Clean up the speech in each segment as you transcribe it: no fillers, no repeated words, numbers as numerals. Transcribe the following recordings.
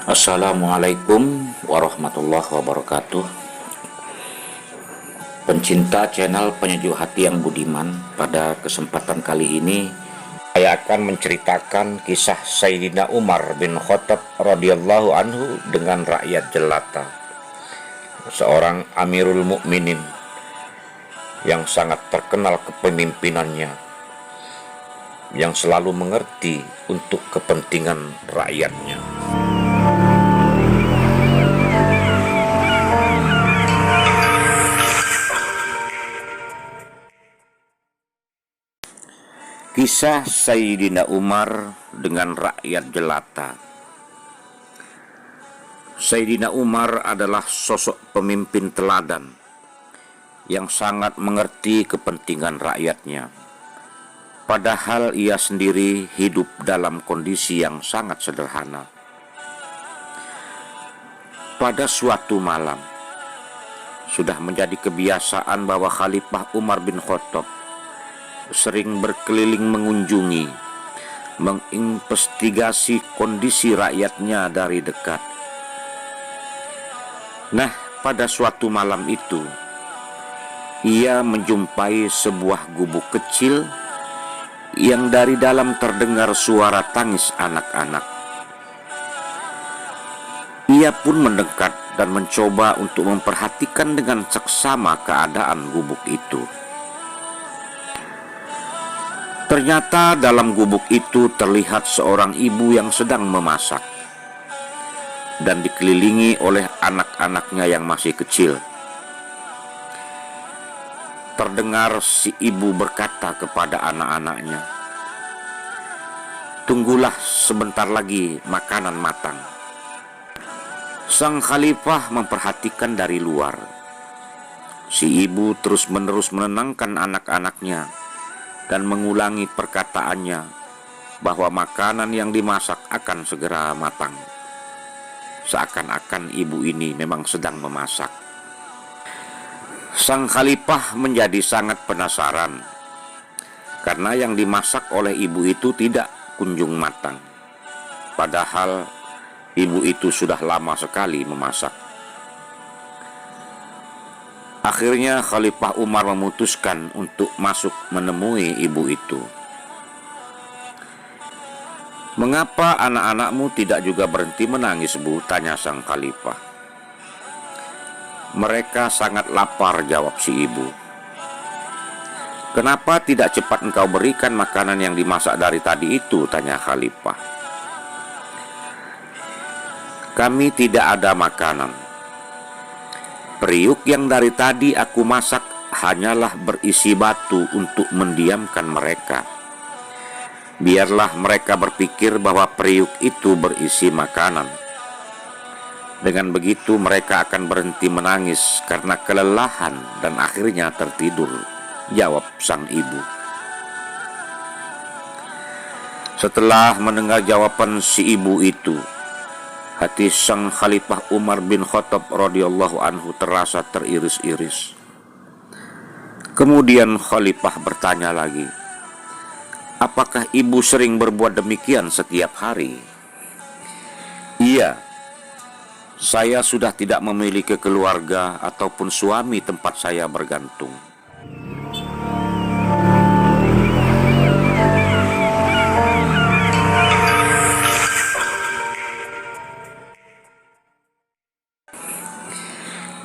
Assalamualaikum warahmatullahi wabarakatuh. Pencinta channel Penyejuk Hati yang Budiman, pada kesempatan kali ini saya akan menceritakan kisah Sayyidina Umar bin Khattab radhiyallahu anhu dengan rakyat jelata, seorang Amirul Mukminin yang sangat terkenal kepemimpinannya, yang selalu mengerti untuk kepentingan rakyatnya. Kisah Sayyidina Umar dengan rakyat jelata. Sayyidina Umar adalah sosok pemimpin teladan yang sangat mengerti kepentingan rakyatnya. Padahal ia sendiri hidup dalam kondisi yang sangat sederhana. Pada suatu malam, sudah menjadi kebiasaan bahwa Khalifah Umar bin Khattab sering berkeliling mengunjungi, menginvestigasi kondisi rakyatnya dari dekat. Nah, pada suatu malam itu, ia menjumpai sebuah gubuk kecil yang dari dalam terdengar suara tangis anak-anak. Ia pun mendekat dan mencoba untuk memperhatikan dengan seksama keadaan gubuk itu. Ternyata dalam gubuk itu terlihat seorang ibu yang sedang memasak dan dikelilingi oleh anak-anaknya yang masih kecil. Terdengar si ibu berkata kepada anak-anaknya, "Tunggulah sebentar lagi makanan matang." Sang khalifah memperhatikan dari luar. Si ibu terus-menerus menenangkan anak-anaknya dan mengulangi perkataannya bahwa makanan yang dimasak akan segera matang. Seakan-akan ibu ini memang sedang memasak. Sang khalifah menjadi sangat penasaran karena yang dimasak oleh ibu itu tidak kunjung matang. Padahal ibu itu sudah lama sekali memasak. Akhirnya Khalifah Umar memutuskan untuk masuk menemui ibu itu. "Mengapa anak-anakmu tidak juga berhenti menangis, Bu?" tanya sang khalifah. "Mereka sangat lapar," jawab si ibu. "Kenapa tidak cepat engkau berikan makanan yang dimasak dari tadi itu?" tanya khalifah. "Kami tidak ada makanan. Periuk yang dari tadi aku masak hanyalah berisi batu untuk mendiamkan mereka. Biarlah mereka berpikir bahwa periuk itu berisi makanan. Dengan begitu mereka akan berhenti menangis karena kelelahan dan akhirnya tertidur," jawab sang ibu. Setelah mendengar jawaban si ibu itu, hati sang Khalifah Umar bin Khattab radhiyallahu anhu terasa teriris-iris. Kemudian Khalifah bertanya lagi, "Apakah ibu sering berbuat demikian setiap hari?" "Iya, saya sudah tidak memiliki keluarga ataupun suami tempat saya bergantung."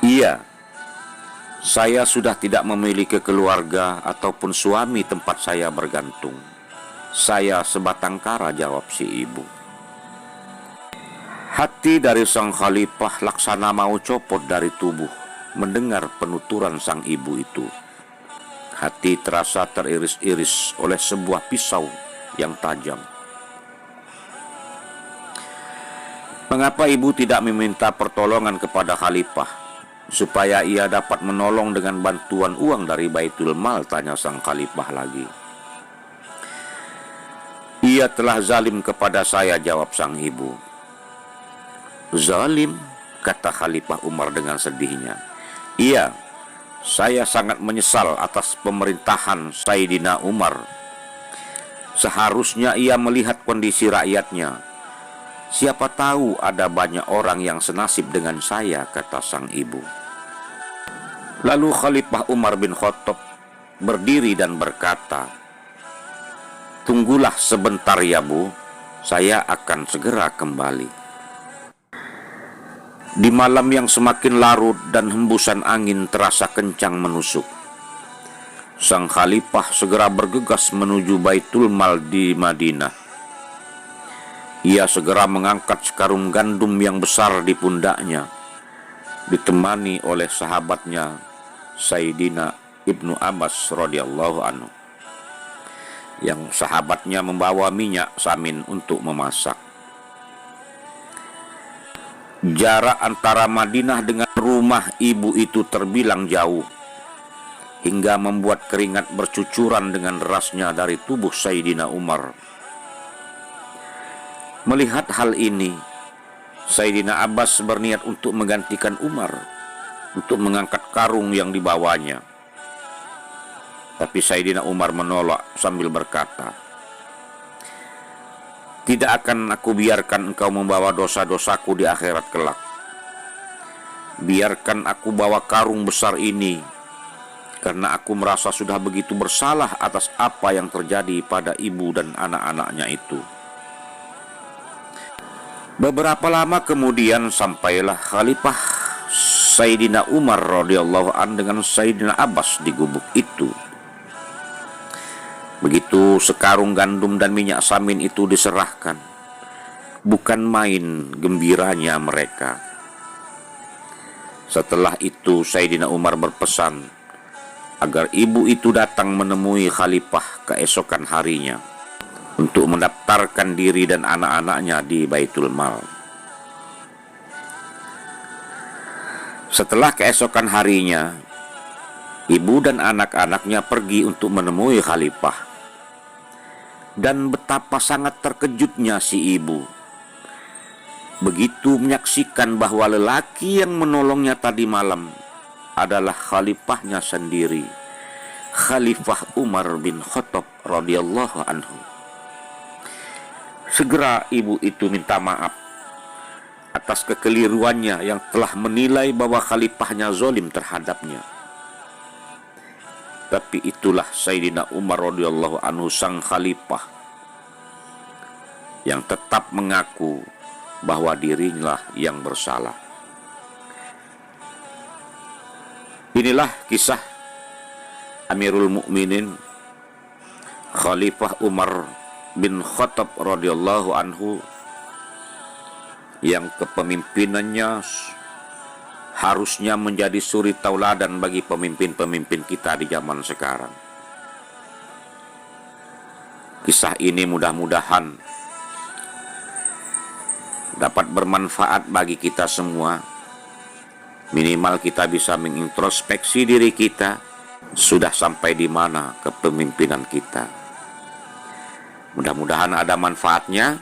"Iya, saya sudah tidak memiliki keluarga ataupun suami tempat saya bergantung. Saya sebatang kara," jawab si ibu. Hati dari sang khalifah laksana mau copot dari tubuh mendengar penuturan sang ibu itu. Hati terasa teriris-iris oleh sebuah pisau yang tajam. Mengapa ibu tidak meminta pertolongan kepada khalifah supaya ia dapat menolong dengan bantuan uang dari Baitul Mal, tanya sang khalifah lagi. "Ia telah zalim kepada saya," jawab sang ibu. "Zalim?" kata Khalifah Umar dengan sedihnya. "Iya, saya sangat menyesal atas pemerintahan Sayyidina Umar. Seharusnya ia melihat kondisi rakyatnya Siapa tahu ada banyak orang yang senasib dengan saya, kata sang ibu. Lalu Khalifah Umar bin Khattab berdiri dan berkata, "Tunggulah sebentar ya Bu, saya akan segera kembali." Di malam yang semakin larut dan hembusan angin terasa kencang menusuk, sang khalifah segera bergegas menuju Baitul Mal di Madinah. Ia segera mengangkat sekarung gandum yang besar di pundaknya, ditemani oleh sahabatnya Sayyidina Ibnu Abbas radhiyallahu anhu, yang sahabatnya membawa minyak samin untuk memasak. Jarak antara Madinah dengan rumah ibu itu terbilang jauh, hingga membuat keringat bercucuran dengan derasnya dari tubuh Sayyidina Umar. Melihat hal ini, Sayyidina Abbas berniat untuk menggantikan Umar, untuk mengangkat karung yang dibawanya. Tapi Sayyidina Umar menolak sambil berkata, "Tidak akan aku biarkan engkau membawa dosa-dosaku di akhirat kelak. Biarkan aku bawa karung besar ini, karena aku merasa sudah begitu bersalah atas apa yang terjadi pada ibu dan anak-anaknya itu." Beberapa lama kemudian sampailah Khalifah Sayyidina Umar radhiyallahu an dengan Sayyidina Abbas di gubuk itu. Begitu sekarung gandum dan minyak samin itu diserahkan, bukan main gembiranya mereka. Setelah itu Sayyidina Umar berpesan agar ibu itu datang menemui Khalifah keesokan harinya untuk mendaftarkan diri dan anak-anaknya di Baitul Mal. Setelah keesokan harinya, ibu dan anak-anaknya pergi untuk menemui Khalifah. Dan betapa sangat terkejutnya si ibu begitu menyaksikan bahwa lelaki yang menolongnya tadi malam adalah khalifahnya sendiri, Khalifah Umar bin Khattab radhiyallahu anhu. Segera ibu itu minta maaf atas kekeliruannya yang telah menilai bahwa khalifahnya zalim terhadapnya. Tapi itulah Sayyidina Umar radhiyallahu anhu, sang khalifah, yang tetap mengaku bahwa dirinya yang bersalah. Inilah kisah Amirul Mukminin Khalifah Umar bin Khattab radhiyallahu anhu, yang kepemimpinannya harusnya menjadi suri tauladan bagi pemimpin-pemimpin kita di zaman sekarang. Kisah ini mudah-mudahan dapat bermanfaat bagi kita semua. Minimal kita bisa mengintrospeksi diri kita, sudah sampai di mana kepemimpinan kita. Mudah-mudahan ada manfaatnya.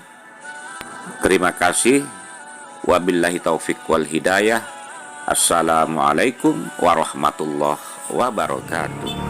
Terima kasih. Wabillahi taufik wal hidayah. Assalamualaikum warahmatullahi wabarakatuh.